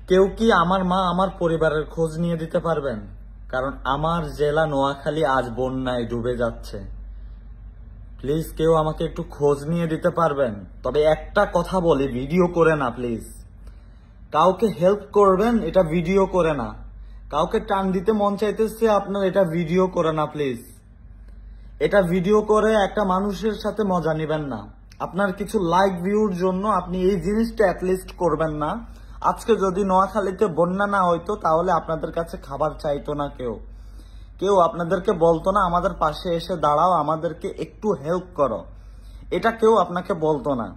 কেউ কি আমার মা আমার পরিবারের খোঁজ নিয়ে দিতে পারবেন? কারণ আমার জেলা নোয়াখালী আজ বন্যায় ডুবে যাচ্ছে। প্লিজ কেউ আমাকে একটু খোঁজ নিয়ে দিতে পারবেন? তবে একটা কথা বলি, ভিডিও করে না প্লিজ। কাউকে হেল্প করবেন, এটা ভিডিও করে না। কাউকে টান দিতে মন চাইতেছে আপনার, এটা ভিডিও করে না প্লিজ। এটা ভিডিও করে একটা মানুষের সাথে মজা নিবেন না। আপনার কিছু লাইক ভিউর জন্য আপনি এই জিনিসটা অ্যাটলিস্ট করবেন না। আজকে যদি নোয়াখালীতে বন্যা না হইতো তাহলে আপনাদের কাছে খাবার চাইতো না কেউ আপনাদেরকে বলতো না আমাদের পাশে এসে দাঁড়াও, আমাদেরকে একটু হেল্প করো, এটা কেউ আপনাকে বলতো না।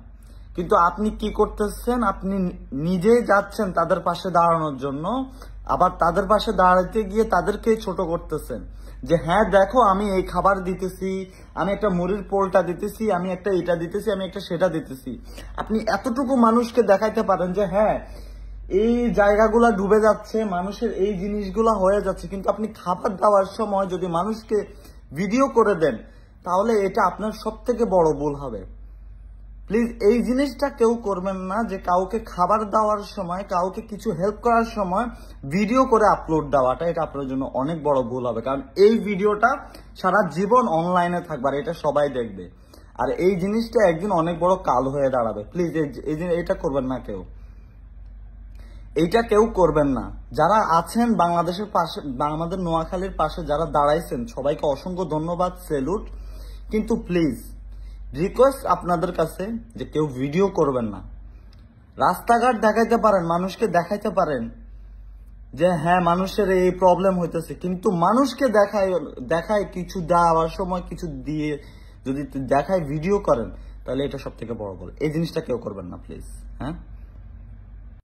কিন্তু আপনি কি করতেছেন, আপনি নিজেই যাচ্ছেন তাদের পাশে দাঁড়ানোর জন্য, আবার তাদের পাশে দাঁড়াতে গিয়ে তাদেরকে ছোট করতেছেন যে হ্যাঁ দেখো আমি এই খাবার দিতেছি, আমি একটা মুড়ির পোলটা দিতেছি, আমি একটা এটা দিতেছি, আমি একটা সেটা দিতেছি। আপনি এতটুকু মানুষকে দেখাইতে পারেন যে হ্যাঁ এই জায়গাগুলা ডুবে যাচ্ছে, মানুষের এই জিনিসগুলা হয়ে যাচ্ছে, কিন্তু আপনি খাবার দেওয়ার সময় যদি মানুষকে ভিডিও করে দেন তাহলে এটা আপনার সব থেকে বড় ভুল হবে। প্লিজ এই জিনিসটা কেউ করবেন না যে কাউকে খাবার দেওয়ার সময়, কাউকে কিছু হেল্প করার সময় ভিডিও করে আপলোড দেওয়াটা, এটা আপনার জন্য অনেক বড় ভুল হবে। কারণ এই ভিডিওটা সারা জীবন অনলাইনে থাকবে আর এটা সবাই দেখবে, আর এই জিনিসটা একদিন অনেক বড় কাল হয়ে দাঁড়াবে। প্লিজ এটা করবেন না কেউ, এইটা কেউ করবেন না। যারা আছেন বাংলাদেশের পাশে, আমাদের নোয়াখালীর পাশে যারা দাঁড়াইছেন সবাইকে অসংখ্য ধন্যবাদ, সেলুট। কিন্তু প্লিজ রিকোয়েস্ট আপনাদের কাছে যে কেউ ভিডিও করবেন না। রাস্তাঘাট দেখাইতে পারেন, মানুষকে দেখাইতে পারেন যে হ্যাঁ মানুষের এই প্রবলেম হইতেছে, কিন্তু মানুষকে দেখায় কিছু দেওয়ার সময় কিছু দিয়ে যদি দেখায় ভিডিও করেন তাহলে এটা সব থেকে বড় ভুল। এই জিনিসটা কেউ করবেন না প্লিজ। হ্যাঁ।